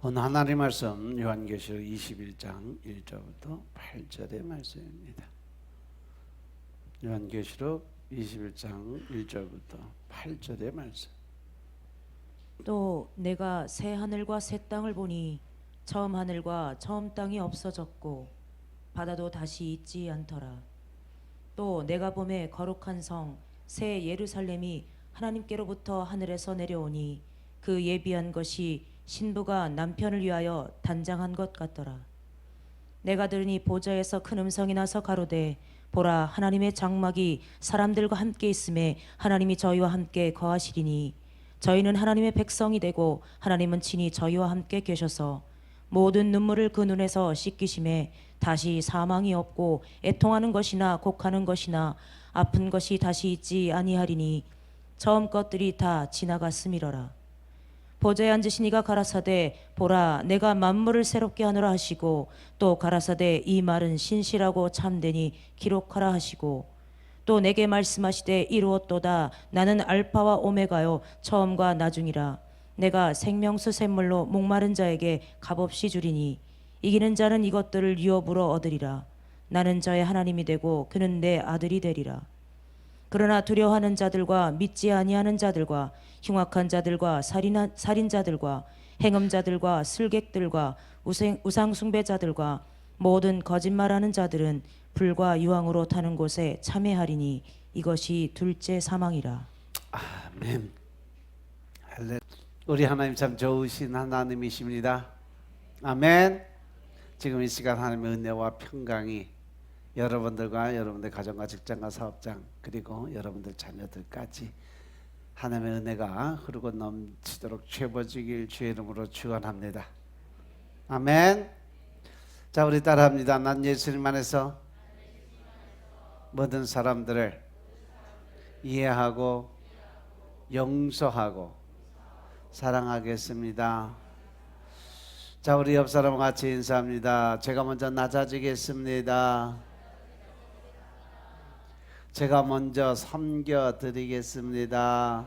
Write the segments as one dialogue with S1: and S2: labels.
S1: 오늘 하나님 말씀 요한계시록 21장 1절부터 8절의 말씀입니다. 요한계시록 21장 1절부터 8절의 말씀.
S2: 또 내가 새 하늘과 새 땅을 보니 처음 하늘과 처음 땅이 없어졌고 바다도 다시 있지 않더라. 또 내가 보매 거룩한 성 새 예루살렘이 하나님께로부터 하늘에서 내려오니 그 예비한 것이 신부가 남편을 위하여 단장한 것 같더라. 내가 들으니 보좌에서 큰 음성이 나서 가로되 보라, 하나님의 장막이 사람들과 함께 있음에 하나님이 저희와 함께 거하시리니 저희는 하나님의 백성이 되고 하나님은 친히 저희와 함께 계셔서 모든 눈물을 그 눈에서 씻기심에 다시 사망이 없고 애통하는 것이나 곡하는 것이나 아픈 것이 다시 있지 아니하리니 처음 것들이 다 지나갔음이러라. 보좌에 앉으신 이가 가라사대 보라, 내가 만물을 새롭게 하노라 하시고 또 가라사대 이 말은 신실하고 참되니 기록하라 하시고 또 내게 말씀하시되 이루었도다. 나는 알파와 오메가요 처음과 나중이라. 내가 생명수 샘물로 목마른 자에게 값없이 주리니 이기는 자는 이것들을 유업으로 얻으리라. 나는 저의 하나님이 되고 그는 내 아들이 되리라. 그러나 두려워하는 자들과 믿지 아니하는 자들과 흉악한 자들과 살인자들과 행음자들과 슬객들과 우상숭배자들과 모든 거짓말하는 자들은 불과 유황으로 타는 곳에 참회하리니 이것이 둘째 사망이라.
S1: 아멘. 할렐. 우리 하나님 참 좋으신 하나님이십니다. 아멘. 지금 이 시간 하나님의 은혜와 평강이 여러분들과 여러분들 가정과 직장과 사업장 그리고 여러분들 자녀들까지 하나님의 은혜가 흐르고 넘치도록 채워지길 주의 이름으로 축원합니다. 아멘. 자, 우리 따라합니다. 난 예수님 안에서 모든 사람들을 이해하고 용서하고 사랑하겠습니다. 자, 우리 옆 사람과 같이 인사합니다. 제가 먼저 낮아지겠습니다. 제가 먼저 섬겨드리겠습니다.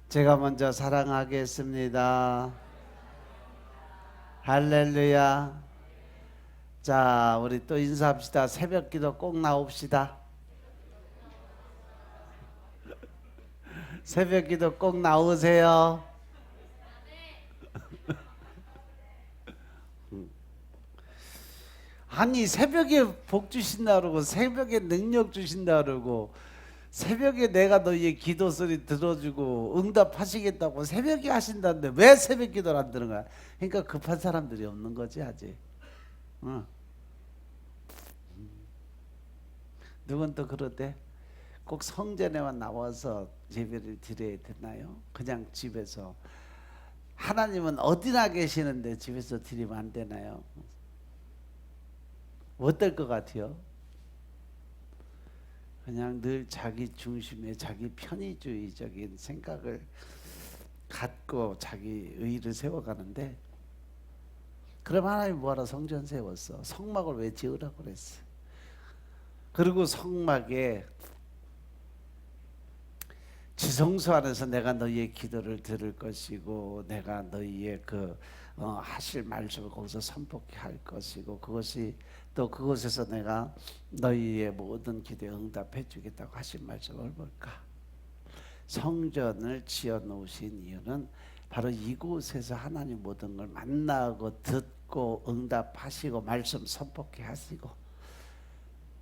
S1: 제가 먼저 사랑하겠습니다. 할렐루야. 자, 우리 또 인사합시다. 새벽기도 꼭 나옵시다. 새벽기도 꼭 나오세요. 아니, 새벽에 복 주신다 그러고 새벽에 능력 주신다 그러고 새벽에 내가 너희의 기도 소리 들어주고 응답하시겠다고 새벽에 하신다는데 왜 새벽 기도를 안 드는 거야? 그러니까 급한 사람들이 없는 거지 아직. 누군 또 그러대? 꼭 성전에만 나와서 예배를 드려야 되나요? 그냥 집에서 하나님은 어디나 계시는데 집에서 드리면 안 되나요? 어떨 것 같아요? 그냥 늘 자기 중심의 자기 편의주의적인 생각을 갖고 자기 의의를 세워가는데, 그럼 하나님 뭐하러 성전 세웠어? 성막을 왜 지으라고 그랬어? 그리고 성막에 지성소 안에서 내가 너희의 기도를 들을 것이고 내가 너희의 하실 말씀을 거기서 선포케 할 것이고 그것이 또 그곳에서 내가 너희의 모든 기도에 응답해 주겠다고 하신 말씀을 볼까? 성전을 지어 놓으신 이유는 바로 이곳에서 하나님 모든 걸 만나고 듣고 응답하시고 말씀 선포케 하시고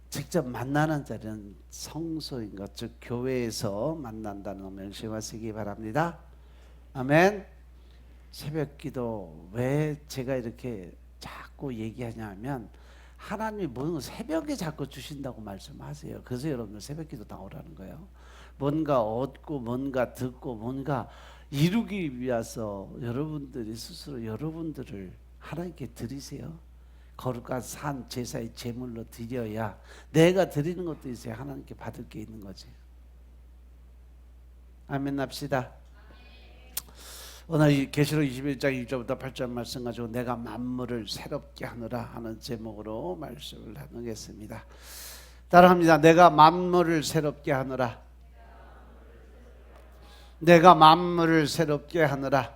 S1: 직접 만나는 자리는 성소인 것, 즉 교회에서 만난다는 거 명심하시기 바랍니다. 아멘. 새벽기도 왜 제가 이렇게 자꾸 얘기하냐면 하나님이 뭔가 새벽에 자꾸 주신다고 말씀하세요. 그래서 여러분들 새벽기도 나오라는 거예요. 뭔가 얻고 뭔가 듣고 뭔가 이루기 위해서 여러분들이 스스로 여러분들을 하나님께 드리세요. 거룩한 산 제사의 제물로 드려야 내가 드리는 것도 있어야 하나님께 받을 게 있는 거지. 아멘 합시다. 오늘 계시록 21장 1절부터 8절 말씀 가지고 내가 만물을 새롭게 하느라 하는 제목으로 말씀을 나누겠습니다. 따라합니다. 내가 만물을 새롭게 하느라. 내가 만물을 새롭게 하느라.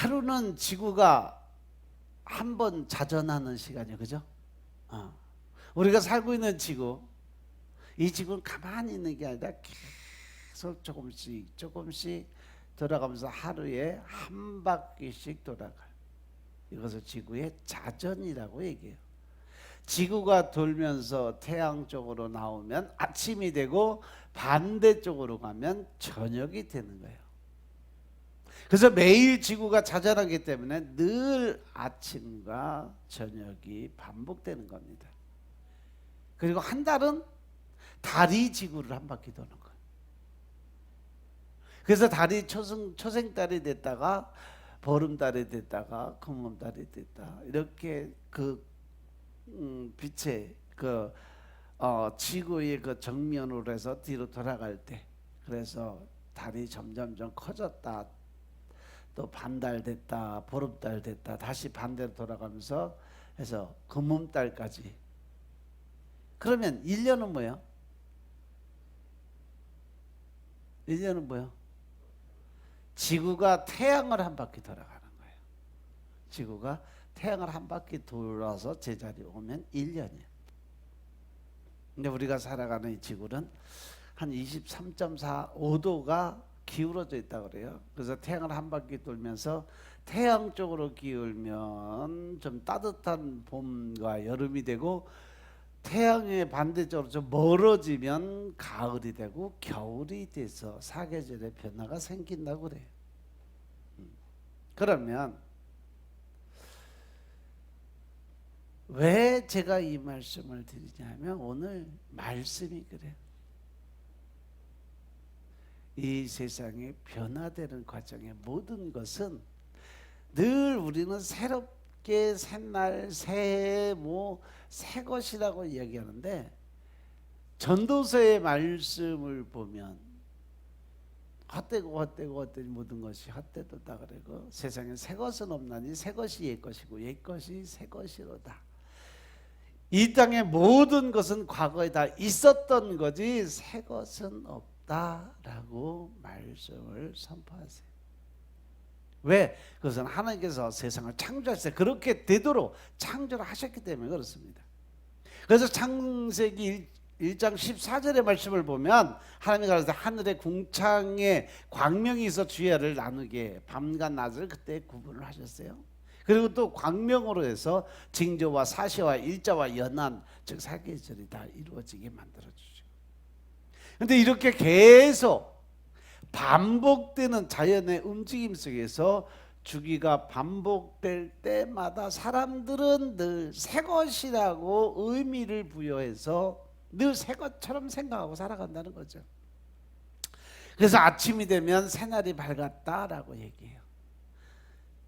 S1: 하루는 지구가 한 번 자전하는 시간이에요. 그죠? 우리가 살고 있는 지구, 이 지구는 가만히 있는 게 아니라 계속 조금씩 돌아가면서 하루에 한 바퀴씩 돌아가요. 이것을 지구의 자전이라고 얘기해요. 지구가 돌면서 태양 쪽으로 나오면 아침이 되고 반대쪽으로 가면 저녁이 되는 거예요. 그래서 매일 지구가 자전하기 때문에 늘 아침과 저녁이 반복되는 겁니다. 그리고 한 달은 달이 지구를 한 바퀴 도는 거예요. 그래서 달이 초생달이 됐다가 보름달이 됐다가 금음달이 됐다. 이렇게 빛의 지구의 그 정면으로 해서 뒤로 돌아갈 때, 그래서 달이 점점점 커졌다, 또 반달 됐다, 보름달 됐다, 다시 반대로 돌아가면서 해서 금음달까지. 그러면 1년은 뭐예요? 1년은 뭐예요? 지구가 태양을 한 바퀴 돌아가는 거예요. 지구가 태양을 한 바퀴 돌아서 제자리에 오면 1년이에요. 근데 우리가 살아가는 이 지구는 한 23.45도가 기울어져 있다고 그래요. 그래서 태양을 한 바퀴 돌면서 태양 쪽으로 기울면 좀 따뜻한 봄과 여름이 되고, 태양의 반대쪽으로 좀 멀어지면 가을이 되고 겨울이 돼서 사계절의 변화가 생긴다고 그래요. 그러면 왜 제가 이 말씀을 드리냐면, 오늘 말씀이 그래요. 이 세상에 변화되는 과정의 모든 것은 늘 우리는 새롭게 새날 새해 새 것이라고 이야기하는데, 전도서의 말씀을 보면 헛되고 모든 것이 헛되도다 그러고, 세상에 새 것은 없나니 새 것이 옛 것이고 옛 것이 새 것이로다. 이 땅의 모든 것은 과거에 다 있었던 거지 새 것은 없다라고 말씀을 선포하세요. 왜? 그것은 하나님께서 세상을 창조하셨어요. 그렇게 되도록 창조를 하셨기 때문에 그렇습니다. 그래서 창세기 1장 14절의 말씀을 보면, 하나님이 가라사대 하늘의 궁창에 광명이 있어 주야를 나누게 밤과 낮을 그때 구분을 하셨어요. 그리고 또 광명으로 해서 징조와 사시와 일자와 연한, 즉 사계절이 다 이루어지게 만들어주죠. 그런데 이렇게 계속 반복되는 자연의 움직임 속에서 주기가 반복될 때마다 사람들은 늘 새 것이라고 의미를 부여해서 늘 새 것처럼 생각하고 살아간다는 거죠. 그래서 아침이 되면 새날이 밝았다라고 얘기해요.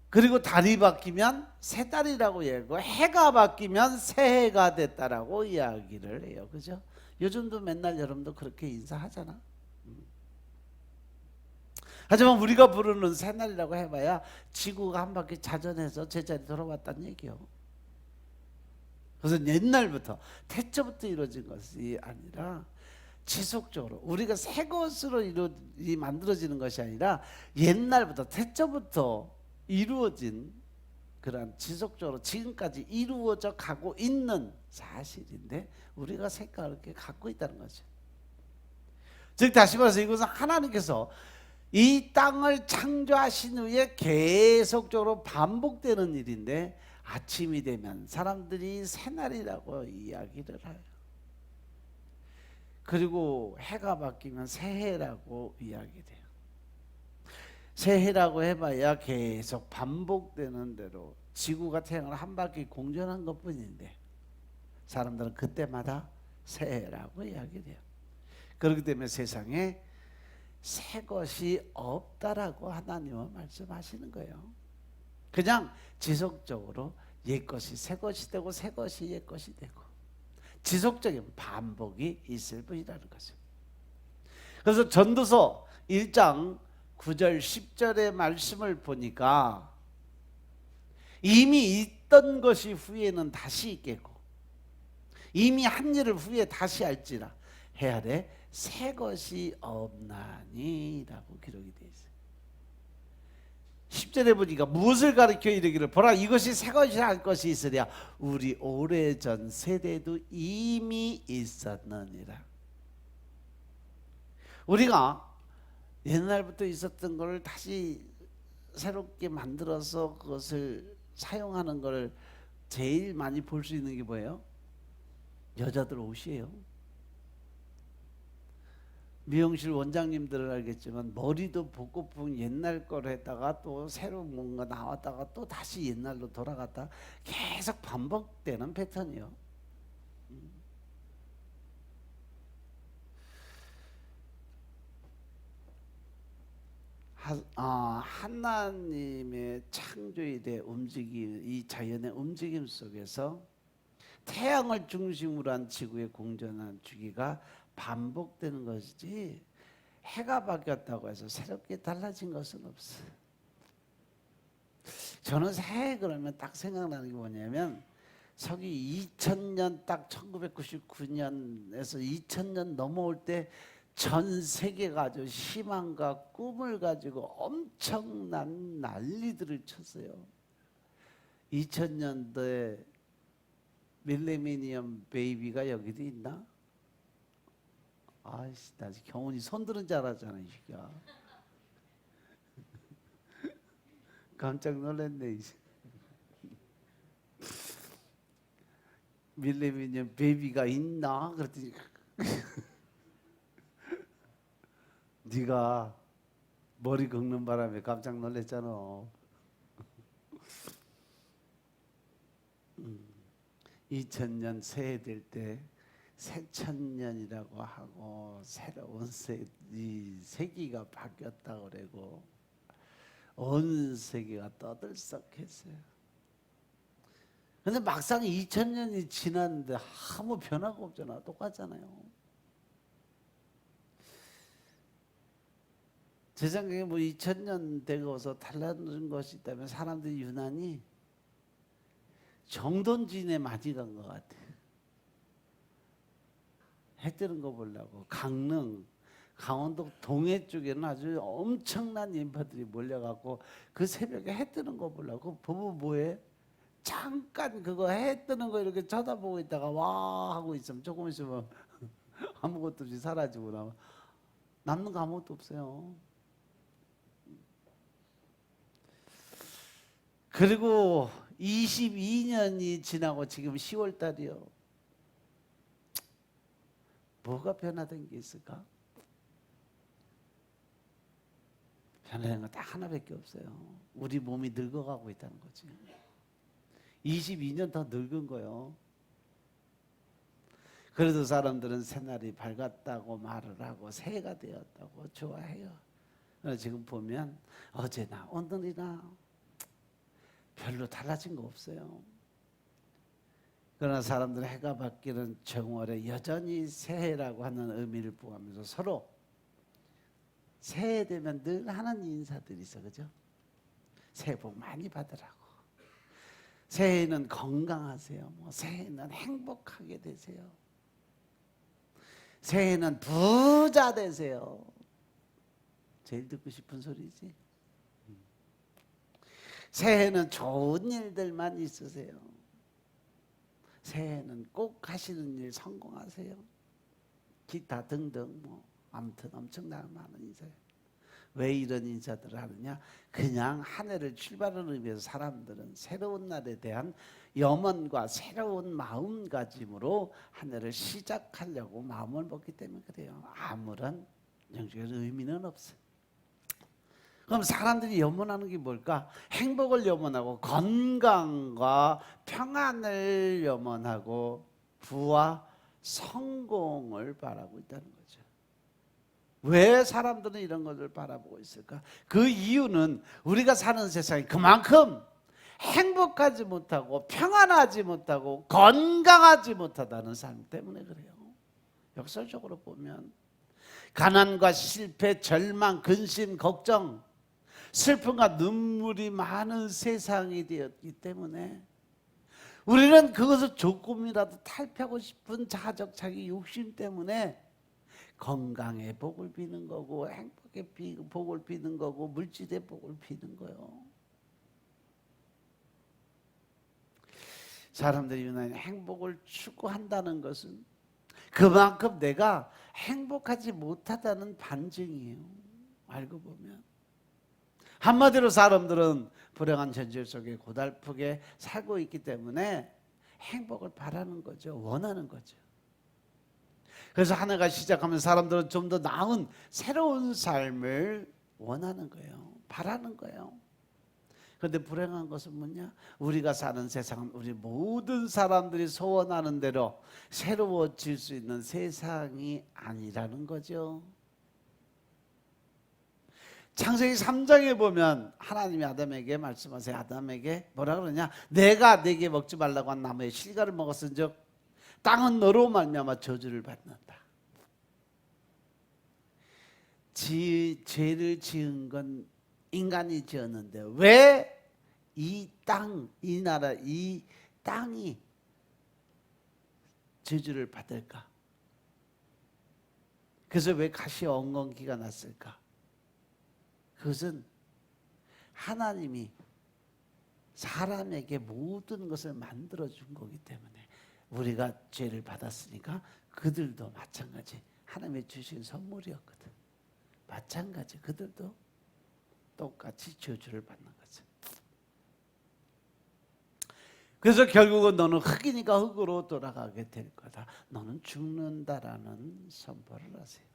S1: 그리고 달이 바뀌면 새달이라고 얘기하고, 해가 바뀌면 새해가 됐다라고 이야기를 해요. 그죠? 요즘도 맨날 여러분도 그렇게 인사하잖아. 하지만 우리가 부르는 새날이라고 해봐야 지구가 한 바퀴 자전해서 제자리 돌아왔다는 얘기요. 그래서 옛날부터 태초부터 이루어진 것이 아니라 지속적으로 우리가 새 것으로 만들어지는 것이 아니라 옛날부터 태초부터 이루어진 그런 지속적으로 지금까지 이루어져 가고 있는 사실인데, 우리가 색깔을 이렇게 갖고 있다는 거죠. 즉 다시 말해서 이것은 하나님께서 이 땅을 창조하신 후에 계속적으로 반복되는 일인데, 아침이 되면 사람들이 새날이라고 이야기를 해요. 그리고 해가 바뀌면 새해라고 이야기돼요. 새해라고 해봐야 계속 반복되는 대로 지구가 태양을 한 바퀴 공전한 것뿐인데, 사람들은 그때마다 새해라고 이야기해요. 그렇기 때문에 세상에 새 것이 없다라고 하나님은 말씀하시는 거예요. 그냥 지속적으로 옛 것이 새 것이 되고 새 것이 옛 것이 되고 지속적인 반복이 있을 뿐이라는 거죠. 그래서 전도서 1장 9절 10절의 말씀을 보니까, 이미 있던 것이 후에는 다시 있겠고 이미 한 일을 후에 다시 할지라 해 아래 새 것이 없나니 라고 기록이 되어 있어요. 10절에 보니까 무엇을 가르쳐 이르기를 보라 이것이 새 것이라 할 것이 있으랴 우리 오래전 세대도 이미 있었느니라. 우리가 옛날부터 있었던 걸 다시 새롭게 만들어서 그것을 사용하는 걸 제일 많이 볼 수 있는 게 뭐예요? 여자들 옷이에요. 미용실 원장님들은 알겠지만 머리도 볶고픈 옛날 걸 했다가 또 새로 뭔가 나왔다가 또 다시 옛날로 돌아갔다 계속 반복되는 패턴이요. 하나님의 창조일의 움직임, 이 자연의 움직임 속에서 태양을 중심으로 한 지구의 공전한 주기가 반복되는 것이지 해가 바뀌었다고 해서 새롭게 달라진 것은 없어요. 저는 새해 그러면 딱 생각나는 게 뭐냐면 서기 2000년 딱 1999년에서 2000년 넘어올 때 전 세계가 아주 희망과 꿈을 가지고 엄청난 난리들을 쳤어요. 2000년도에 밀레니엄 베이비가 여기도 있나? 아이씨, 나 경훈이 손 드는 줄 알았잖아, 이 새끼야. 깜짝 놀랐네. 이제. 밀레니엄 베이비가 있나? 그랬더니 네가 머리 긁는 바람에 깜짝 놀랐잖아. 2000년 새해 될 때 새천년이라고 하고 새로운 이 세기가 바뀌었다고 그러고 온 세계가 떠들썩했어요. 근데 막상 2000년이 지났는데 아무 변화가 없잖아. 똑같잖아요. 제 생각에 뭐 2000년 되고서 달라진 것이 있다면 사람들이 유난히 정돈진에 많이 간 것 같아요. 해 뜨는 거 보려고 강릉, 강원도 동해 쪽에는 아주 엄청난 인파들이 몰려갖고 그 새벽에 해 뜨는 거 보려고 보면 뭐해? 잠깐 그거 해 뜨는 거 이렇게 쳐다보고 있다가 와 하고 있으면 조금 있으면 아무것도 없이 사라지고 나면 남는 거 아무것도 없어요. 그리고 22년이 지나고 지금 10월 달이요. 뭐가 변화된 게 있을까? 변화된 거 딱 하나밖에 없어요. 우리 몸이 늙어가고 있다는 거지. 22년 더 늙은 거요. 그래도 사람들은 새날이 밝았다고 말을 하고 새해가 되었다고 좋아해요. 지금 보면 어제나 오늘이나 별로 달라진 거 없어요. 그러나 사람들은 해가 바뀌는 정월에 여전히 새해라고 하는 의미를 부여하면서 서로 새해 되면 늘 하는 인사들이 있어, 그죠? 새해 복 많이 받으라고. 새해는 건강하세요. 뭐 새해는 행복하게 되세요. 새해는 부자 되세요. 제일 듣고 싶은 소리지. 새해는 좋은 일들만 있으세요. 새해는 꼭 하시는 일 성공하세요. 기타 등등 뭐 아무튼 엄청나게 많은 인사예요. 왜 이런 인사들을 하느냐? 그냥 한 해를 출발하는 의미에서 사람들은 새로운 날에 대한 염원과 새로운 마음가짐으로 한 해를 시작하려고 마음을 먹기 때문에 그래요. 아무런 영적인 의미는 없어요. 그럼 사람들이 염원하는 게 뭘까? 행복을 염원하고 건강과 평안을 염원하고 부와 성공을 바라고 있다는 거죠. 왜 사람들은 이런 것을 바라보고 있을까? 그 이유는 우리가 사는 세상이 그만큼 행복하지 못하고 평안하지 못하고 건강하지 못하다는 삶 때문에 그래요. 역설적으로 보면 가난과 실패, 절망, 근심, 걱정, 슬픔과 눈물이 많은 세상이 되었기 때문에 우리는 그것을 조금이라도 탈피하고 싶은 자적 자기 욕심 때문에 건강의 복을 비는 거고 행복의 복을 비는 거고 물질의 복을 비는 거요. 사람들이 유난히 행복을 추구한다는 것은 그만큼 내가 행복하지 못하다는 반증이에요. 알고 보면 한마디로 사람들은 불행한 현실 속에 고달프게 살고 있기 때문에 행복을 바라는 거죠. 원하는 거죠. 그래서 한 해가 시작하면 사람들은 좀 더 나은 새로운 삶을 원하는 거예요. 바라는 거예요. 그런데 불행한 것은 뭐냐? 우리가 사는 세상은 우리 모든 사람들이 소원하는 대로 새로워질 수 있는 세상이 아니라는 거죠. 창세기 3장에 보면 하나님이 아담에게 말씀하세요. 아담에게 뭐라 그러냐? 내가 네게 먹지 말라고 한 나무의 실과를 먹었은즉 땅은 너로 말미암아 저주를 받는다. 죄를 지은 건 인간이 지었는데 왜 이 땅, 이 나라, 이 땅이 저주를 받을까? 그래서 왜 가시 엉겅퀴가 났을까? 그것은 하나님이 사람에게 모든 것을 만들어준 거기 때문에 우리가 죄를 받았으니까 그들도 마찬가지 하나님이 주신 선물이었거든. 마찬가지 그들도 똑같이 저주를 받는 거죠. 그래서 결국은 너는 흙이니까 흙으로 돌아가게 될 거다. 너는 죽는다라는 선포를 하세요.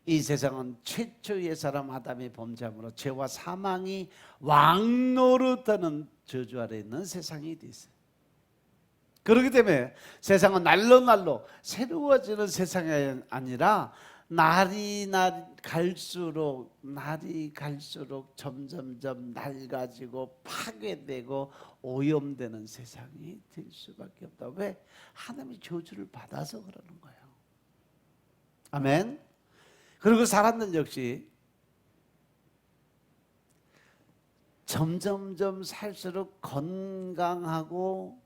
S1: 이 세상은 최초의 사람 아담의 범죄함으로 죄와 사망이 왕노릇하는 저주 아래 있는 세상이 돼 있어요. 그렇기 때문에 세상은 날로 날로 새로워지는 세상이 아니라 날이 갈수록 점점점 낡아지고 파괴되고 오염되는 세상이 될 수밖에 없다. 왜? 하나님이 저주를 받아서 그러는 거예요. 아멘. 그리고 사람들 역시 점점점 살수록 건강하고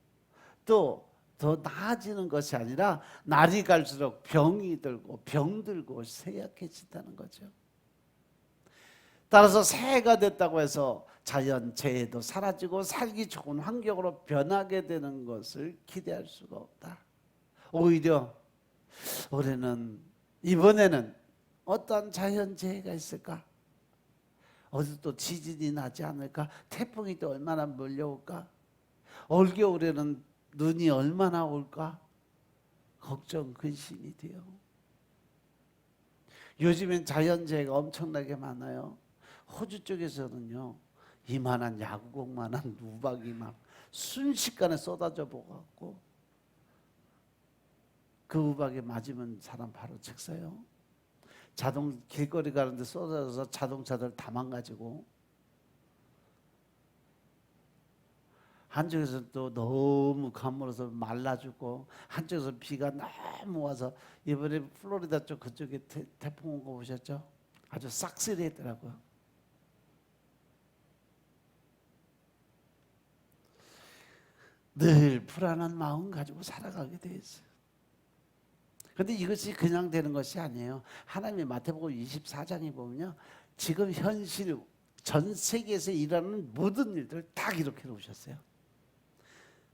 S1: 또 더 나아지는 것이 아니라 날이 갈수록 병이 들고 병들고 쇠약해진다는 거죠. 따라서 새해가 됐다고 해서 자연재해도 사라지고 살기 좋은 환경으로 변하게 되는 것을 기대할 수가 없다. 오히려 이번에는 어떤 자연재해가 있을까? 어디 또 지진이 나지 않을까? 태풍이 또 얼마나 몰려올까? 올겨울에는 눈이 얼마나 올까? 걱정, 근심이 돼요. 요즘엔 자연재해가 엄청나게 많아요. 호주 쪽에서는요, 이만한 야구공만한 우박이 막 순식간에 쏟아져 보고 그 우박에 맞으면 사람 바로 즉사요. 길거리 가는데 쏟아져서 자동차들 다 망가지고, 한쪽에서 또 너무 가물어서 말라 죽고, 한쪽에서 비가 너무 와서, 이번에 플로리다 쪽 그쪽에 태풍 온 거 보셨죠? 아주 싹쓸이했더라고요. 늘 불안한 마음 가지고 살아가게 돼 있어요. 그런데 이것이 그냥 되는 것이 아니에요. 하나님의 마태복음 24장에 보면요, 지금 현실 전 세계에서 일하는 모든 일들을 다 기록해 놓으셨어요.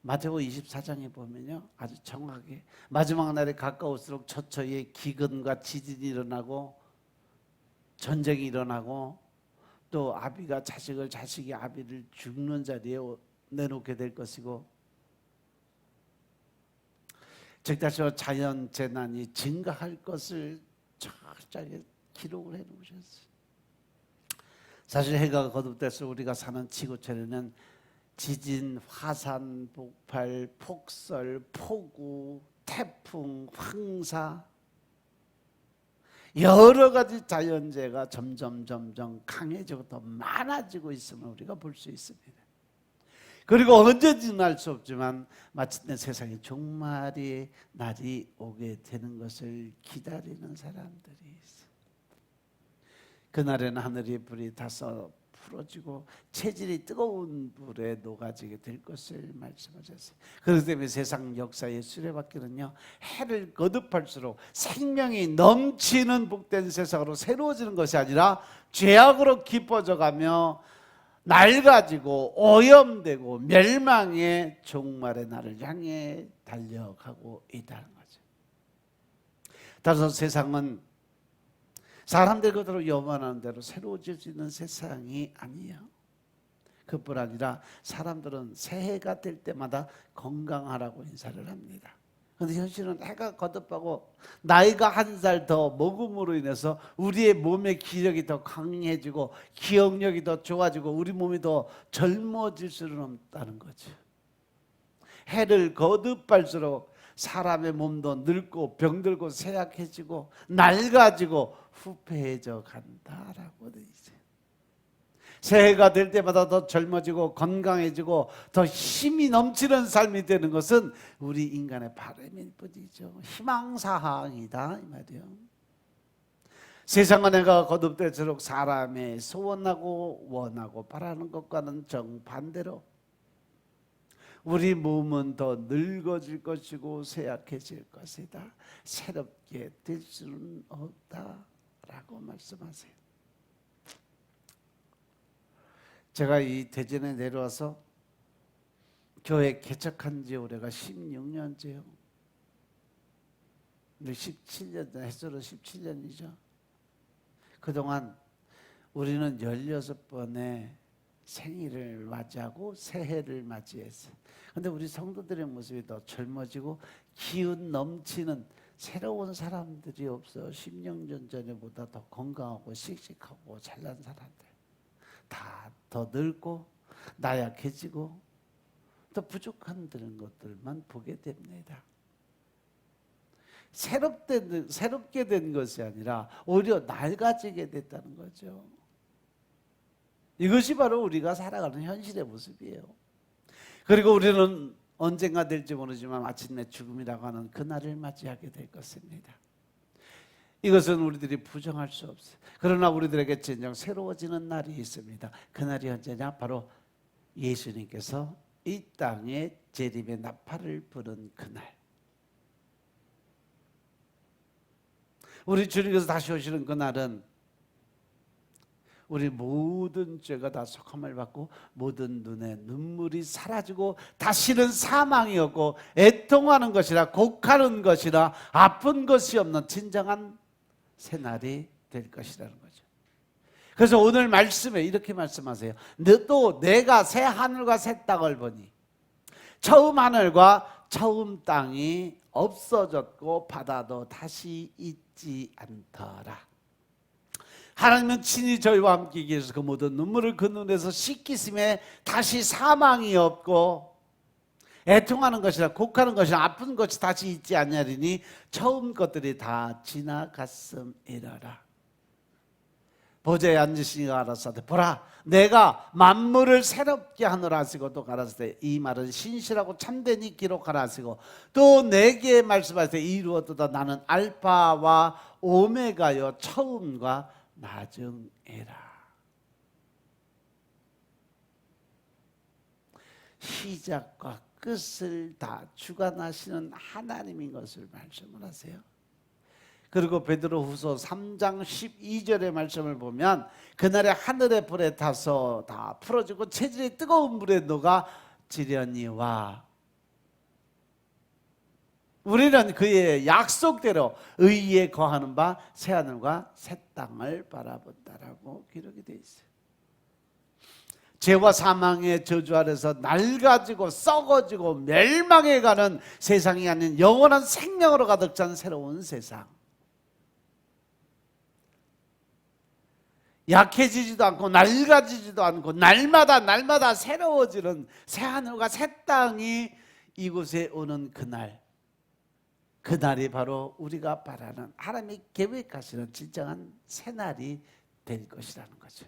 S1: 마태복음 24장에 보면요, 아주 정확하게 마지막 날에 가까울수록 처처에 기근과 지진이 일어나고 전쟁이 일어나고 또 아비가 자식을, 자식이 아비를 죽는 자리에 내놓게 될 것이고, 즉 다시 말해 자연 재난이 증가할 것을 철저하게 기록을 해 놓으셨어요. 사실 해가 거듭돼서 우리가 사는 지구촌에는 지진, 화산, 폭발, 폭설, 폭우, 태풍, 황사, 여러 가지 자연재해가 점점 강해지고 더 많아지고 있음을 우리가 볼 수 있습니다. 그리고 언제든지 알 수 없지만 마침내 세상에 종말의 날이 오게 되는 것을 기다리는 사람들이 있어요. 그날에는 하늘의 불이 타서 풀어지고 체질이 뜨거운 불에 녹아지게 될 것을 말씀하셨어요. 그렇기 때문에 세상 역사의 수레바퀴는요, 해를 거듭할수록 생명이 넘치는 복된 세상으로 새로워지는 것이 아니라 죄악으로 깊어져 가며 낡아지고 오염되고 멸망의 종말의 날을 향해 달려가고 있다는 거죠. 따라서 세상은 사람들 그대로 염원하는 대로 새로워질 수 있는 세상이 아니에요. 그뿐 아니라 사람들은 새해가 될 때마다 건강하라고 인사를 합니다. 그런데 현실은 해가 거듭하고 나이가 한 살 더 먹음으로 인해서 우리의 몸의 기력이 더 강해지고 기억력이 더 좋아지고 우리 몸이 더 젊어질 수는 없다는 거죠. 해를 거듭할수록 사람의 몸도 늙고 병들고 쇠약해지고 낡아지고 후패해져 간다라고 되어 있어요. 새해가 될 때마다 더 젊어지고 건강해지고 더 힘이 넘치는 삶이 되는 것은 우리 인간의 바람일 뿐이죠. 희망사항이다 이 말이에요. 세상은 해가 거듭될수록 사람의 소원하고 원하고 바라는 것과는 정반대로 우리 몸은 더 늙어질 것이고 쇠약해질 것이다. 새롭게 될 수는 없다라고 말씀하세요. 제가 이 대전에 내려와서 교회 개척한 지 올해가 16년째요. 17년, 해서로 17년이죠. 그동안 우리는 16번의 생일을 맞이하고 새해를 맞이했어요. 그런데 우리 성도들의 모습이 더 젊어지고 기운 넘치는 새로운 사람들이 없어요. 16년 전에보다 더 건강하고 씩씩하고 잘난 사람들. 다 더 늙고 나약해지고 더 부족한 것들만 보게 됩니다. 새롭게 된 것이 아니라 오히려 낡아지게 됐다는 거죠. 이것이 바로 우리가 살아가는 현실의 모습이에요. 그리고 우리는 언젠가 될지 모르지만 마침내 죽음이라고 하는 그날을 맞이하게 될 것입니다. 이것은 우리들이 부정할 수 없어요. 그러나 우리들에게 진정 새로워지는 날이 있습니다. 그날이 언제냐? 바로 예수님께서 이 땅에 재림의 나팔을 부는 그날. 우리 주님께서 다시 오시는 그날은 우리 모든 죄가 다 속함을 받고 모든 눈에 눈물이 사라지고 다시는 사망이 없고 애통하는 것이라 곡하는 것이라 아픈 것이 없는 진정한 새날이 될 것이라는 거죠. 그래서 오늘 말씀에 이렇게 말씀하세요. 또 내가 새 하늘과 새 땅을 보니 처음 하늘과 처음 땅이 없어졌고 바다도 다시 있지 않더라. 하나님은 친히 저희와 함께 계셔서 그 모든 눈물을 그 눈에서 씻기심에 다시 사망이 없고 애통하는 것이나 곡하는 것이나 아픈 것이 다시 있지 않냐리니 처음 것들이 다 지나갔음이라라. 보좌에 앉으시니가 가라사대 보라 내가 만물을 새롭게 하노라 하시고 또 가라사대 이 말은 신실하고 참되니 기록하라 하시고 또 내게 말씀하시되 이루었도다 나는 알파와 오메가여 처음과 나중이라. 시작과 끝을 다 주관하시는 하나님인 것을 말씀을 하세요. 그리고 베드로후서 3장 12절의 말씀을 보면 그날에 하늘의 불에 타서 다 풀어지고 체질이 뜨거운 물에 녹아 지려니와 우리는 그의 약속대로 의에 거하는 바 새하늘과 새 땅을 바라본다라고 기록이 되어 있어요. 죄와 사망의 저주 아래서 낡아지고 썩어지고 멸망해가는 세상이 아닌 영원한 생명으로 가득 찬 새로운 세상. 약해지지도 않고 낡아지지도 않고 날마다 새로워지는 새하늘과 새 땅이 이곳에 오는 그날이 바로 우리가 바라는 하나님이 계획하시는 진정한 새날이 될 것이라는 거죠.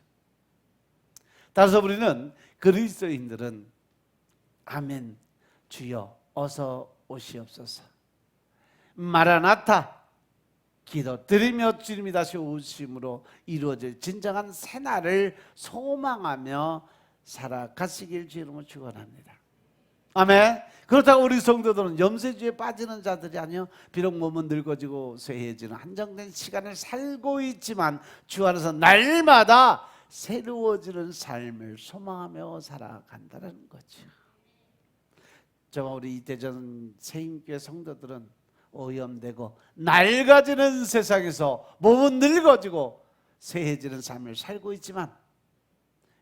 S1: 따라서 우리는 그리스도인들은 아멘 주여 어서 오시옵소서 마라나타 기도드리며 주님이 다시 오심으로 이루어질 진정한 새날을 소망하며 살아가시길 주 이름으로 축원합니다. 아멘. 그렇다고 우리 성도들은 염세주에 빠지는 자들이 아니요, 비록 몸은 늙어지고 쇠해지는 한정된 시간을 살고 있지만 주 안에서 날마다 새로워지는 삶을 소망하며 살아간다는 거죠. 정말 우리 이태전 세임교회 성도들은 오염되고 낡아지는 세상에서 몸은 늙어지고 쇠해지는 삶을 살고 있지만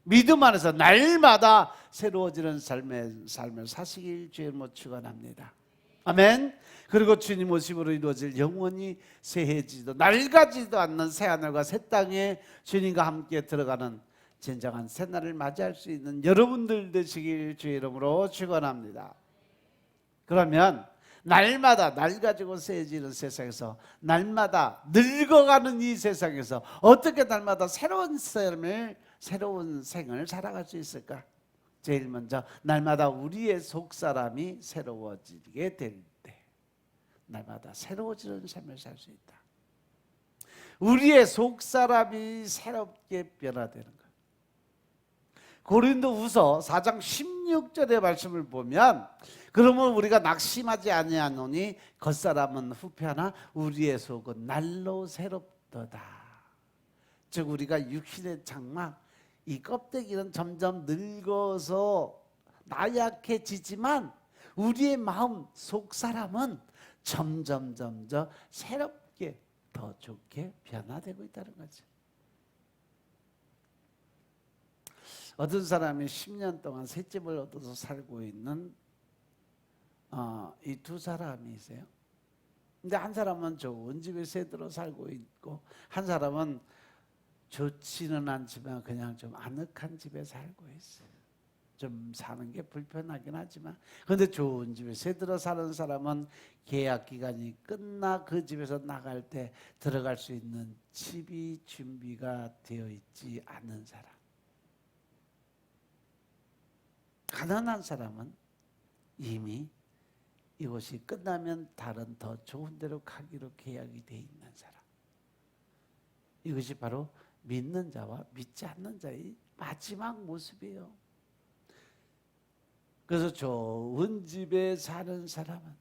S1: 믿음 안에서 날마다 새로워지는 삶을 사시길 주의 이름으로 축원합니다. 아멘. 그리고 주님 오심으로 이루어질 영원히 쇠해지도 낡아지도 않는 새하늘과 새 땅에 주님과 함께 들어가는 진정한 새날을 맞이할 수 있는 여러분들 되시길 주의 이름으로 축원합니다. 그러면 날마다 낡아지고 쇠해지는 세상에서 날마다 늙어가는 이 세상에서 어떻게 날마다 새로운 삶을 새로운 생을 살아갈 수 있을까? 제일 먼저 날마다 우리의 속사람이 새로워지게 될 때 날마다 새로워지는 삶을 살 수 있다. 우리의 속사람이 새롭게 변화되는 것. 고린도후서 4장 16절의 말씀을 보면 그러면 우리가 낙심하지 아니하노니 겉사람은 후패하나 우리의 속은 날로 새롭도다. 즉 우리가 육신의 장막 이 껍데기는 점점 늙어서 나약해지지만 우리의 마음 속사람은 점점 새롭게 더 좋게 변화되고 있다는 거죠. 어떤 사람이 10년 동안 새 집을 얻어서 살고 있는 이 두 사람이 있어요. 근데 한 사람은 좋은 집에 새 들어 살고 있고 한 사람은 좋지는 않지만 그냥 좀 아늑한 집에 살고 있어요. 좀 사는 게 불편하긴 하지만 그런데 좋은 집에 새 들어 사는 사람은 계약 기간이 끝나 그 집에서 나갈 때 들어갈 수 있는 집이 준비가 되어 있지 않은 사람. 가난한 사람은 이미 이곳이 끝나면 다른 더 좋은 데로 가기로 계약이 되어 있는 사람. 이것이 바로 믿는 자와 믿지 않는 자의 마지막 모습이에요. 그래서 좋은 집에 사는 사람은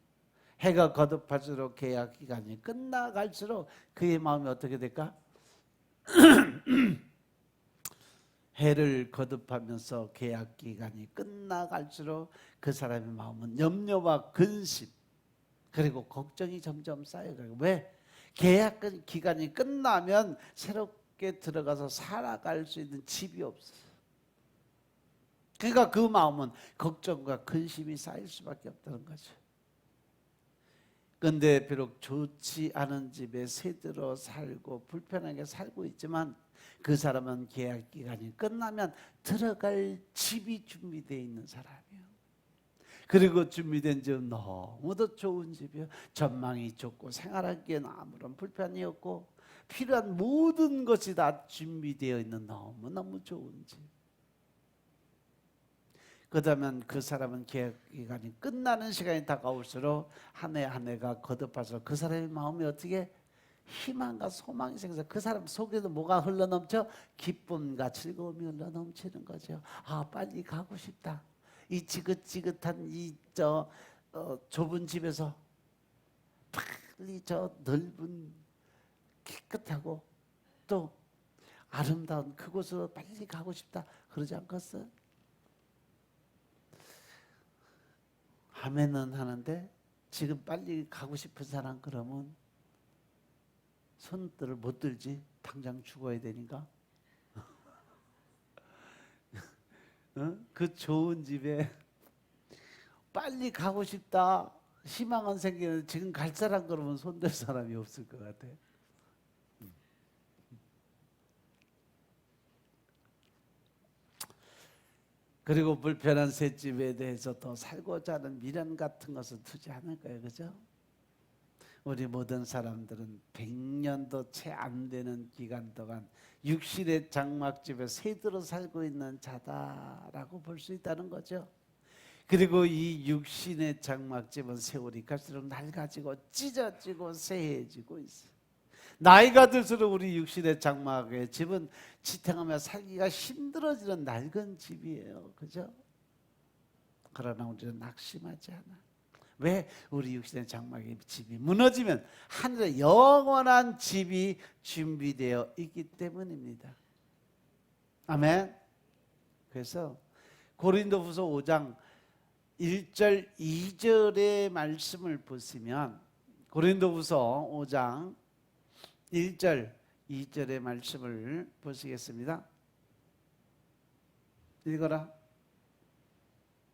S1: 해가 거듭할수록 계약 기간이 끝나갈수록 그의 마음이 어떻게 될까? 해를 거듭하면서 계약 기간이 끝나갈수록 그 사람의 마음은 염려와 근심 그리고 걱정이 점점 쌓여가고 왜? 계약 기간이 끝나면 새롭게 들어가서 살아갈 수 있는 집이 없어요. 그러니까 그 마음은 걱정과 근심이 쌓일 수밖에 없다는 거죠. 그런데 비록 좋지 않은 집에 새들어 살고 불편하게 살고 있지만 그 사람은 계약 기간이 끝나면 들어갈 집이 준비되어 있는 사람이에요. 그리고 준비된 집은 너무도 좋은 집이에요. 전망이 좋고 생활하기에는 아무런 불편이 없고 필요한 모든 것이 다 준비되어 있는 너무너무 좋은 집. 그러면 그 사람은 계약 기간이 끝나는 시간이 다가올수록 한 해 한 해가 거듭할수록 그 사람의 마음이 어떻게 희망과 소망이 생겨서 그 사람 속에도 뭐가 흘러넘쳐? 기쁨과 즐거움이 흘러넘치는 거죠. 아, 빨리 가고 싶다. 이 지긋지긋한 좁은 집에서 빨리 저 넓은 깨끗하고 또 아름다운 그곳으로 빨리 가고 싶다. 그러지 않겠어요? 아멘은 하는데 지금 빨리 가고 싶은 사람 그러면 손들을 못 들지. 당장 죽어야 되니까. 그 좋은 집에 빨리 가고 싶다. 희망은 생기는데 지금 갈 사람 그러면 손댈 사람이 없을 것 같아. 그리고 불편한 셋집에 대해서 더 살고자 하는 미련 같은 것은 두지 않을 거예요. 그죠? 우리 모든 사람들은 100년도 채 안 되는 기간 동안 육신의 장막집에 새들어 살고 있는 자다라고 볼 수 있다는 거죠. 그리고 이 육신의 장막집은 세월이 갈수록 낡아지고 찢어지고 쇠해지고 있어요. 나이가 들수록 우리 육신의 장막의 집은 지탱하며 살기가 힘들어지는 낡은 집이에요. 그죠? 그러나 우리는 낙심하지 않아. 왜? 우리 육신의 장막의 집이 무너지면 하늘에 영원한 집이 준비되어 있기 때문입니다. 아멘. 그래서 고린도후서 5장 1절 2절의 말씀을 보시면 고린도후서 5장 1절 2절의 말씀을 보시겠습니다. 읽어라.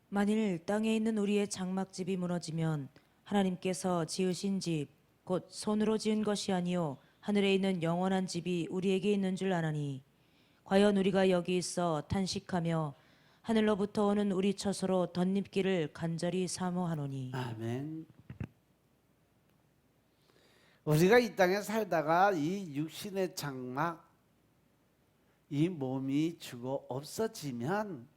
S2: 만일 땅에 있는 우리의 장막집이 무너지면 하나님께서 지으신 집 곧 손으로 지은 것이 아니요 하늘에 있는 영원한 집이 우리에게 있는 줄 아나니 과연 우리가 여기 있어 탄식하며 하늘로부터 오는 우리 처소로 덧입기를 간절히 사모하노니.
S1: 아멘. 우리가 이 땅에 살다가 이 육신의 장막, 이 몸이 죽어 없어지면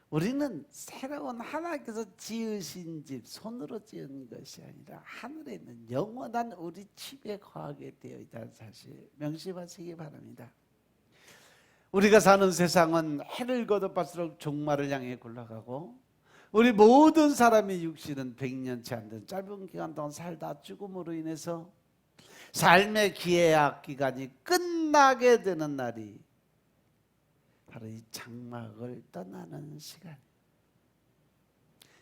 S1: 우리는 새로운 하나님께서 지으신 집, 손으로 지은 것이 아니라 하늘에 있는 영원한 우리 집에 거하게 되어 있다는 사실 명심하시기 바랍니다. 우리가 사는 세상은 해를 거듭할수록 종말을 향해 굴러가고 우리 모든 사람의 육신은 100년치 안 되는 짧은 기간 동안 살다 죽음으로 인해서 삶의 기회약 기간이 끝나게 되는 날이 바로 이 장막을 떠나는 시간.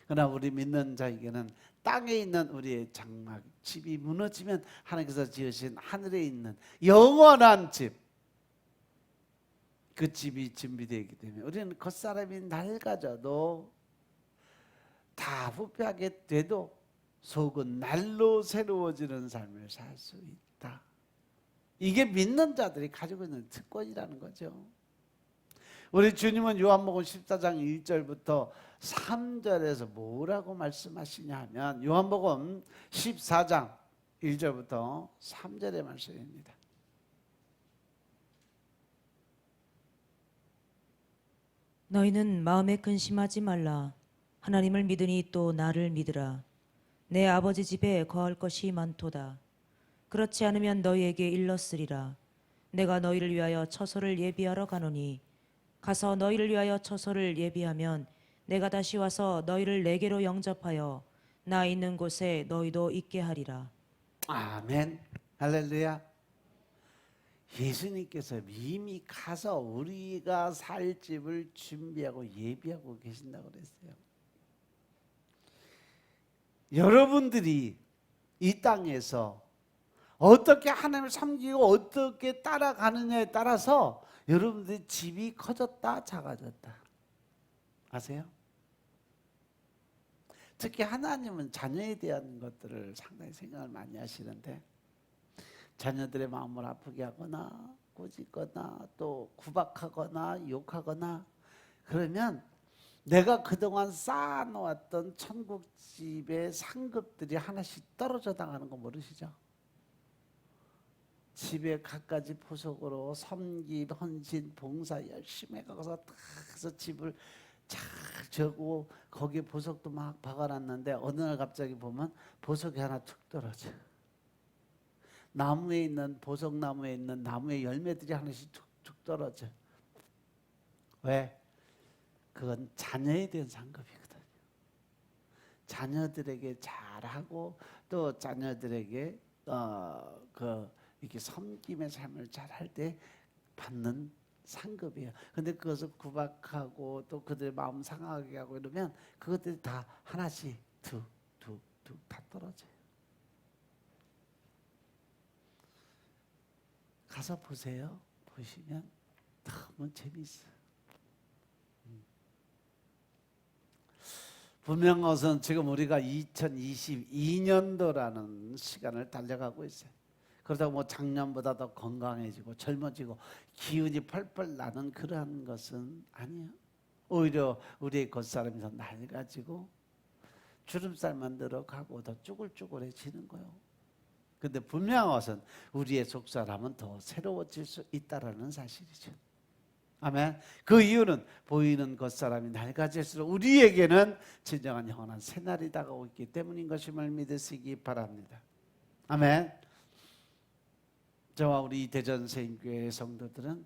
S1: 그러나 우리 믿는 자에게는 땅에 있는 우리의 장막, 집이 무너지면 하나님께서 지으신 하늘에 있는 영원한 집, 그 집이 준비되어 있기 때문에 우리는 겉사람이 낡아져도 다 부패하게 돼도 속은 날로 새로워지는 삶을 살 수 있다. 이게 믿는 자들이 가지고 있는 특권이라는 거죠. 우리 주님은 요한복음 14장 1절부터 3절에서 뭐라고 말씀하시냐 하면 요한복음 14장 1절부터 3절의 말씀입니다.
S2: 너희는 마음에 근심하지 말라. 하나님을 믿으니 또 나를 믿으라. 내 아버지 집에 거할 것이 많도다. 그렇지 않으면 너희에게 일렀으리라. 내가 너희를 위하여 처소를 예비하러 가노니 가서 너희를 위하여 처소를 예비하면 내가 다시 와서 너희를 내게로 영접하여 나 있는 곳에 너희도 있게 하리라.
S1: 아멘. 할렐루야. 예수님께서 이미 가서 우리가 살 집을 준비하고 예비하고 계신다고 그랬어요. 여러분들이 이 땅에서 어떻게 하나님을 섬기고 어떻게 따라가느냐에 따라서 여러분들의 집이 커졌다 작아졌다 아세요? 특히 하나님은 자녀에 대한 것들을 상당히 생각을 많이 하시는데 자녀들의 마음을 아프게 하거나 꾸짖거나 또 구박하거나 욕하거나 그러면 내가 그동안 쌓아놓았던 천국집의 상급들이 하나씩 떨어져 나가는 거 모르시죠? 집에 갖가지 포석으로 섬김, 헌신, 봉사 열심히 해가서 다 해서 집을 잘 저고 거기에 보석도 막 박아놨는데 어느 날 갑자기 보면 보석이 하나 툭 떨어져. 나무에 있는 보석나무에 있는 나무의 열매들이 하나씩 툭툭 떨어져. 왜? 그건 자녀에 대한 상급이거든요. 자녀들에게 잘하고 또 자녀들에게 이렇게 섬김의 삶을 잘 할 때 받는 상급이에요. 근데 그것을 구박하고 또 그들의 마음 상하게 하고 이러면 그것들이 다 하나씩 툭툭툭 다 떨어져요. 가서 보세요. 보시면 너무 재미있어요. 분명한 것은 지금 우리가 2022년도라는 시간을 달려가고 있어요. 그러다가 뭐 작년보다 더 건강해지고 젊어지고 기운이 펄펄 나는 그러한 것은 아니에요. 오히려 우리의 겉사람이 더 낡아지고 주름살만 늘어가고 더 쭈글쭈글해지는 거예요. 근데 분명한 것은 우리의 속사람은 더 새로워질 수 있다라는 사실이죠. 아멘. 그 이유는 보이는 겉사람이 낡아질수록 우리에게는 진정한 영원한 새날이 다가오고 있기 때문인 것임을 믿으시기 바랍니다. 아멘. 저와 우리 대전세인교회 성도들은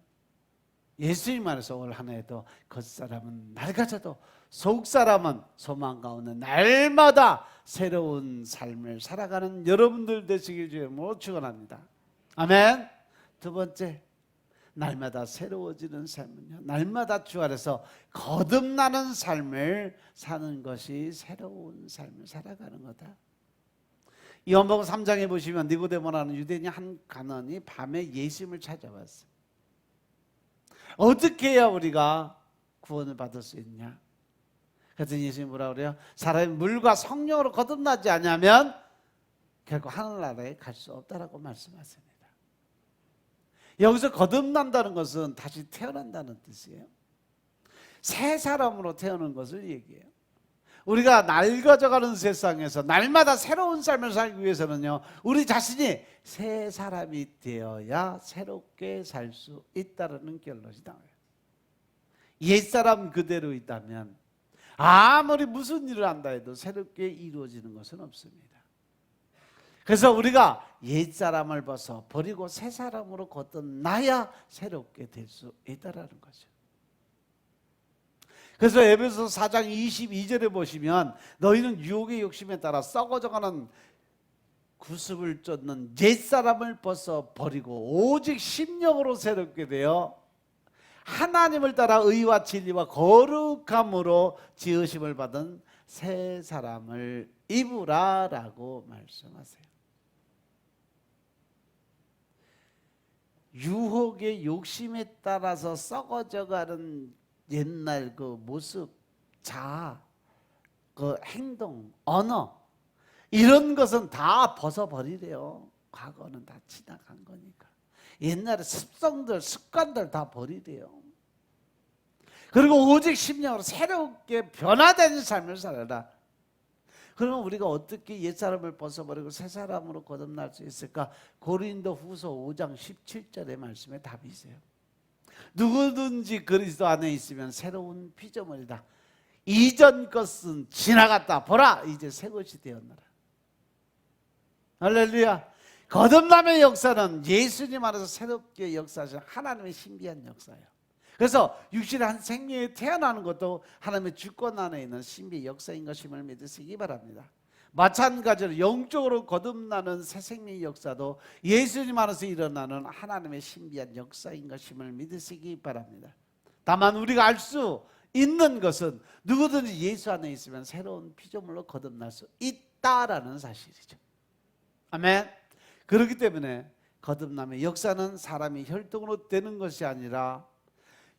S1: 예수님 안에서 올 한 해도 겉사람은 낡아져도 속사람은 소망 가운데 날마다 새로운 삶을 살아가는 여러분들 되시길 주님으로 축원합니다. 아멘. 두 번째, 날마다 새로워지는 삶은요, 날마다 주 안에서 거듭나는 삶을 사는 것이 새로운 삶을 살아가는 거다. 요한복음 3장에 보시면 니고데모라는 유대인이 한 간원이 밤에 예수님을 찾아왔어요. 어떻게 해야 우리가 구원을 받을 수 있냐? 그랬더니 예수님이 뭐라 그래요? 사람이 물과 성령으로 거듭나지 않으면 결국 하늘나라에 갈 수 없다라고 말씀하십니다. 여기서 거듭난다는 것은 다시 태어난다는 뜻이에요. 새 사람으로 태어나는 것을 얘기해요. 우리가 낡아져가는 세상에서 날마다 새로운 삶을 살기 위해서는요, 우리 자신이 새 사람이 되어야 새롭게 살 수 있다는 결론이 나와요. 옛사람 그대로 있다면 아무리 무슨 일을 한다 해도 새롭게 이루어지는 것은 없습니다. 그래서 우리가 옛사람을 벗어 버리고 새 사람으로 거듭나야 새롭게 될 수 있다는 거죠. 그래서 에베소 4장 22절에 보시면 너희는 유혹의 욕심에 따라 썩어져가는 구습을 쫓는 옛사람을 벗어 버리고 오직 심령으로 새롭게 되어 하나님을 따라 의와 진리와 거룩함으로 지으심을 받은 새 사람을 입으라라고 말씀하세요. 유혹의 욕심에 따라서 썩어져가는 옛날 그 모습, 자아, 그 행동, 언어, 이런 것은 다 벗어버리래요. 과거는 다 지나간 거니까. 옛날에 습성들, 습관들 다 버리래요. 그리고 오직 심령으로 새롭게 변화된 삶을 살아라. 그러면 우리가 어떻게 옛사람을 벗어버리고 새 사람으로 거듭날 수 있을까? 고린도 후서 5장 17절의 말씀에 답이 있어요. 누구든지 그리스도 안에 있으면 새로운 피조물이다. 이전 것은 지나갔다. 보라, 이제 새 것이 되었노라. 할렐루야. 거듭남의 역사는 예수님 안에서 새롭게 역사하신 하나님의 신비한 역사예요. 그래서 육신의 한 생명이 태어나는 것도 하나님의 주권 안에 있는 신비의 역사인 것임을 믿으시기 바랍니다. 마찬가지로 영적으로 거듭나는 새 생명의 역사도 예수님 안에서 일어나는 하나님의 신비한 역사인 것임을 믿으시기 바랍니다. 다만 우리가 알 수 있는 것은 누구든지 예수 안에 있으면 새로운 피조물로 거듭날 수 있다라는 사실이죠. 아멘. 그렇기 때문에 거듭남의 역사는 사람이 혈통으로 되는 것이 아니라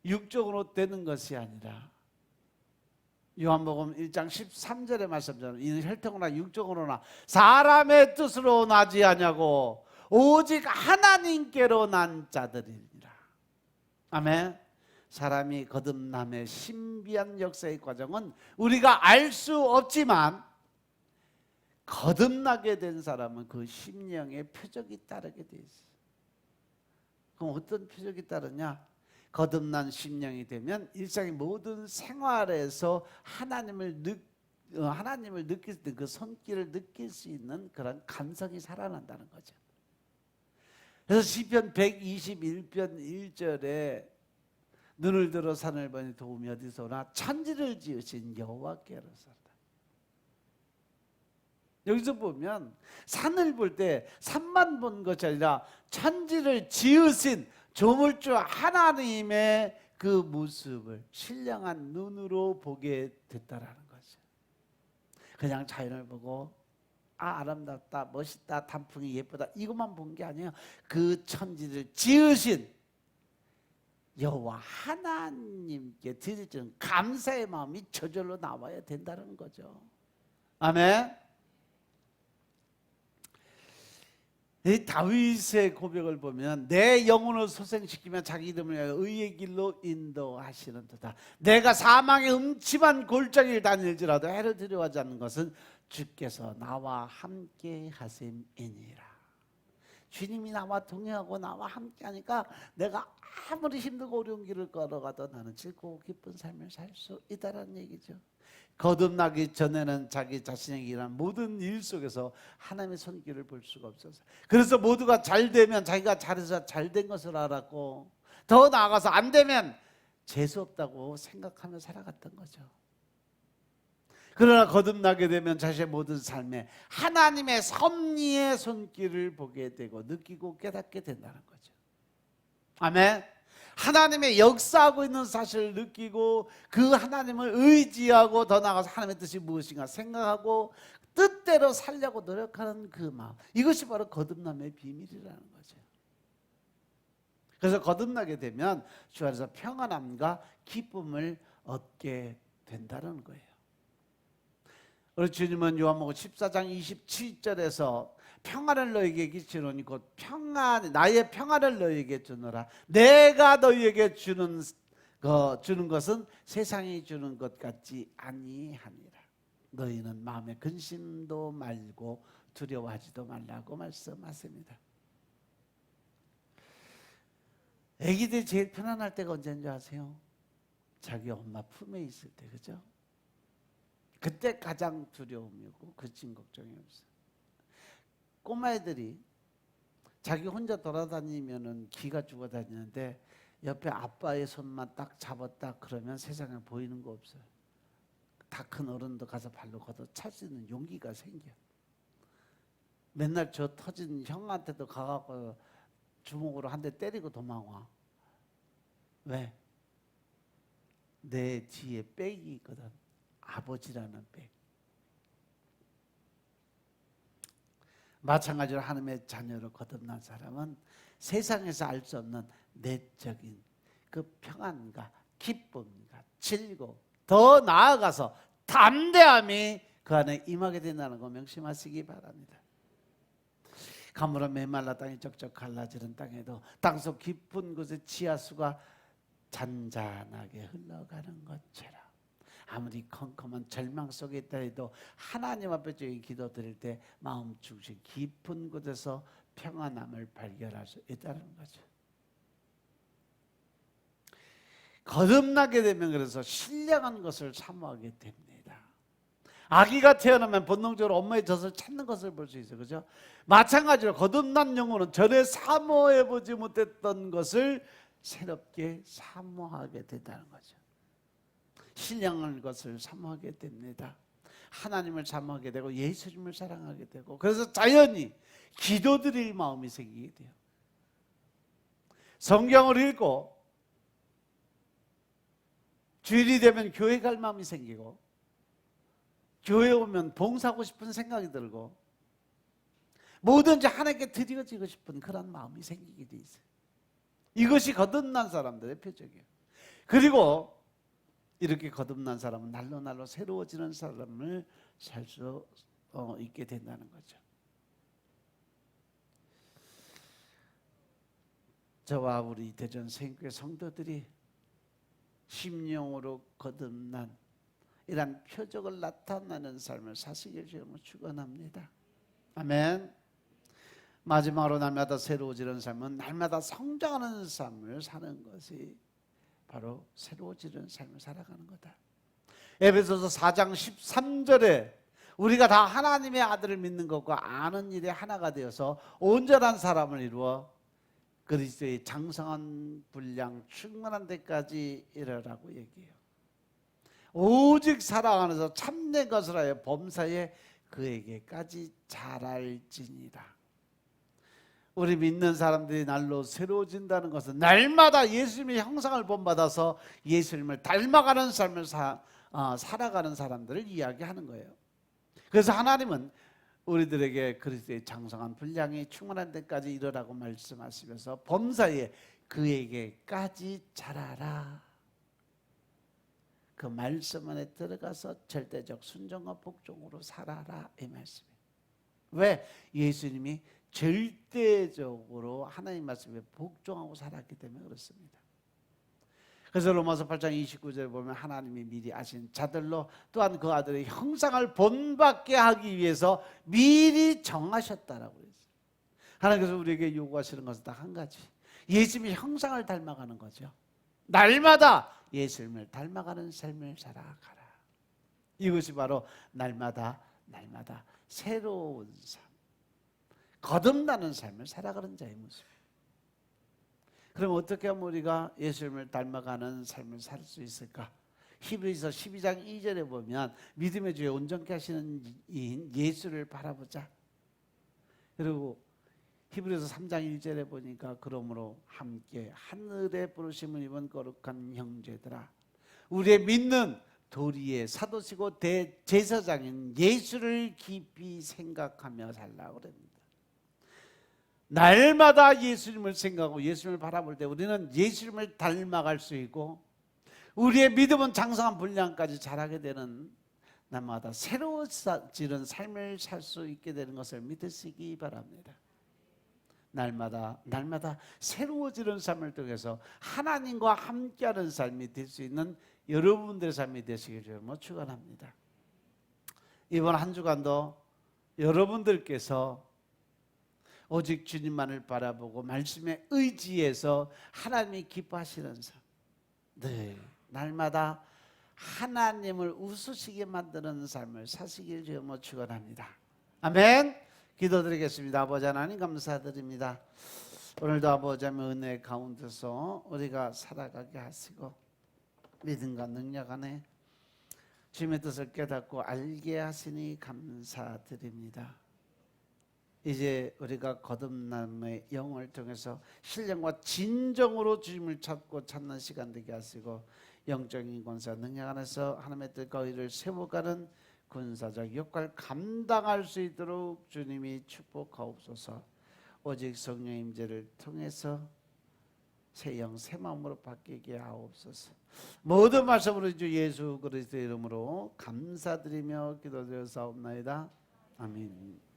S1: 육적으로 되는 것이 아니라 요한복음 1장 13절의 말씀처럼 이는 혈통으로나 육적으로나 사람의 뜻으로 나지 아니하고 오직 하나님께로 난 자들이니라. 아멘. 사람이 거듭남의 신비한 역사의 과정은 우리가 알 수 없지만 거듭나게 된 사람은 그 심령의 표적이 따르게 돼 있어요. 그럼 어떤 표적이 따르냐? 거듭난 심령이 되면 일상의 모든 생활에서 하나님을 느낄 때 그 손길을 느낄 수 있는 그런 감성이 살아난다는 거죠. 그래서 시편 121편 1절에 눈을 들어 산을 보니 도움이 어디서 오나 천지를 지으신 여호와께로서다. 여기서 보면 산을 볼 때 산만 본 것이 아니라 천지를 지으신 조물주 하나님의 그 모습을 신령한 눈으로 보게 됐다라는 거죠. 그냥 자연을 보고 아름답다, 멋있다, 단풍이 예쁘다 이것만 본 게 아니에요. 그 천지를 지으신 여호와 하나님께 드리는 감사의 마음이 저절로 나와야 된다는 거죠. 아멘. 이 다윗의 고백을 보면 내 영혼을 소생시키며 자기 이름을 위하여 의의 길로 인도하시는도다. 내가 사망의 음침한 골짜기를 다닐지라도 해를 두려워하지 않는 것은 주께서 나와 함께 하심이니라. 주님이 나와 동행하고 나와 함께하니까 내가 아무리 힘들고 어려운 길을 걸어가도 나는 즐거워 기쁜 삶을 살 수 있다는 얘기죠. 거듭나기 전에는 자기 자신에게 일어난 모든 일 속에서 하나님의 손길을 볼 수가 없어서, 그래서 모두가 잘 되면 자기가 잘해서 잘 된 것을 알았고, 더 나아가서 안 되면 재수 없다고 생각하며 살아갔던 거죠. 그러나 거듭나게 되면 자신의 모든 삶에 하나님의 섭리의 손길을 보게 되고 느끼고 깨닫게 된다는 거죠. 아멘. 하나님의 역사하고 있는 사실을 느끼고 그 하나님을 의지하고 더 나아가서 하나님의 뜻이 무엇인가 생각하고 뜻대로 살려고 노력하는 그 마음, 이것이 바로 거듭남의 비밀이라는 거죠. 그래서 거듭나게 되면 주 안에서 평안함과 기쁨을 얻게 된다는 거예요. 우리 주님은 요한복음 14장 27절에서 평안을 너희에게 끼치노니 곧 평안, 나의 평안을 너희에게 주노라. 내가 너희에게 주는 것은 세상이 주는 것 같지 아니하니라. 너희는 마음에 근심도 말고 두려워하지도 말라고 말씀하십니다. 아기들이 제일 편안할 때가 언제인 줄 아세요? 자기 엄마 품에 있을 때, 그죠? 그때 가장 두려움이 없고 근심 걱정이 없어요. 꼬마애들이 자기 혼자 돌아다니면은 기가 죽어 다니는데 옆에 아빠의 손만 딱 잡았다 그러면 세상에 보이는 거 없어요. 다 큰 어른도 가서 발로 걷어 찰 수 있는 용기가 생겨. 맨날 저 터진 형한테도 가갖고 주먹으로 한 대 때리고 도망와. 왜? 내 뒤에 백이 있거든. 아버지라는 백. 마찬가지로 하나님의 자녀로 거듭난 사람은 세상에서 알 수 없는 내적인 그 평안과 기쁨과 즐거움, 더 나아가서 담대함이 그 안에 임하게 된다는 거 명심하시기 바랍니다. 가물어 메말라 땅이 쩍쩍 갈라지는 땅에도 땅속 깊은 곳에 지하수가 잔잔하게 흘러가는 것처럼, 아무리 컴컴한 절망 속에 있다 해도 하나님 앞에 저희 기도 드릴 때 마음 중심 깊은 곳에서 평안함을 발견할 수 있다는 거죠. 거듭나게 되면 그래서 신령한 것을 사모하게 됩니다. 아기가 태어나면 본능적으로 엄마의 젖을 찾는 것을 볼 수 있어요. 그죠? 마찬가지로 거듭난 영혼은 전에 사모해보지 못했던 것을 새롭게 사모하게 된다는 거죠. 신령한 것을 사모하게 됩니다. 하나님을 사모하게 되고 예수님을 사랑하게 되고, 그래서 자연히 기도드릴 마음이 생기게 돼요. 성경을 읽고 주일이 되면 교회 갈 마음이 생기고, 교회 오면 봉사하고 싶은 생각이 들고, 뭐든지 하나님께 드려지고 싶은 그런 마음이 생기게 돼 있어요. 이것이 거듭난 사람들의 표적이에요. 그리고 이렇게 거듭난 사람은 날로 새로워지는 사람을 살 수 있게 된다는 거죠. 저와 우리 대전 생교회 성도들이 심령으로 거듭난 이런 표적을 나타나는 삶을 사시길 주님으로 축원합니다. 아멘. 마지막으로 날마다 새로워지는 삶은 날마다 성장하는 삶을 사는 것이 바로 새로워지는 삶을 살아가는 거다. 에베소서 4장 13절에 우리가 다 하나님의 아들을 믿는 것과 아는 일에 하나가 되어서 온전한 사람을 이루어 그리스도의 장성한 분량 충만한 데까지 이르라고 얘기해요. 오직 사랑 안에서 참된 것을 하여 범사에 그에게까지 자랄지니라. 우리 믿는 사람들이 날로 새로워진다는 것은 날마다 예수님의 형상을 본받아서 예수님을 닮아가는 삶을 살아가는 사람들을 이야기하는 거예요. 그래서 하나님은 우리들에게 그리스도의 장성한 분량이 충만한 데까지 이르라고 말씀하시면서 범사에 그에게까지 자라라. 그 말씀 안에 들어가서 절대적 순종과 복종으로 살아라, 이 말씀이에요. 왜? 예수님이 절대적으로 하나님 말씀에 복종하고 살았기 때문에 그렇습니다. 그래서 로마서 8장 29절에 보면 하나님이 미리 아신 자들로 또한 그 아들의 형상을 본받게 하기 위해서 미리 정하셨다라고 했어요. 하나님께서 우리에게 요구하시는 것은 딱 한 가지. 예수님의 형상을 닮아가는 거죠. 날마다 예수님을 닮아가는 삶을 살아가라. 이것이 바로 날마다 새로운 삶, 거듭나는 삶을 살아가는 자의 모습. 그럼 어떻게 하면 우리가 예수님을 닮아가는 삶을 살 수 있을까? 히브리서 12장 2절에 보면 믿음의 주에 온전케 하시는 이인 예수를 바라보자. 그리고 히브리서 3장 1절에 보니까 그러므로 함께 하늘의 부르심을 입은 거룩한 형제들아, 우리의 믿는 도리의 사도시고 대제사장인 예수를 깊이 생각하며 살라고 그럽니다. 날마다 예수님을 생각하고 예수님을 바라볼 때 우리는 예수님을 닮아갈 수 있고 우리의 믿음은 장성한 분량까지 자라게 되는, 날마다 새로워지는 삶을 살 수 있게 되는 것을 믿으시기 바랍니다. 날마다 새로워지는 삶을 통해서 하나님과 함께하는 삶이 될 수 있는 여러분들의 삶이 되시길 주님으로 축원합니다. 이번 한 주간도 여러분들께서 오직 주님만을 바라보고 말씀에 의지해서 하나님이 기뻐하시는 삶, 네, 날마다 하나님을 웃으시게 만드는 삶을 사시길 주님으로 축원합니다. 아멘. 기도드리겠습니다. 아버지 하나님 감사드립니다. 오늘도 아버지 하나님의 은혜 가운데서 우리가 살아가게 하시고 믿음과 능력 안에 주님의 뜻을 깨닫고 알게 하시니 감사드립니다. 이제 우리가 거듭남의 영을 통해서 신령과 진정으로 주님을 찾고 찾는 시간 되게 하시고 영적인 권세 능력 안에서 하나님의 뜻과 의를 세워가는 군사적 역할을 감당할 수 있도록 주님이 축복하옵소서. 오직 성령의 임재를 통해서 새 영 새 마음으로 바뀌게 하옵소서. 모든 말씀으로 주 예수 그리스도의 이름으로 감사드리며 기도드려 사옵나이다. 아멘.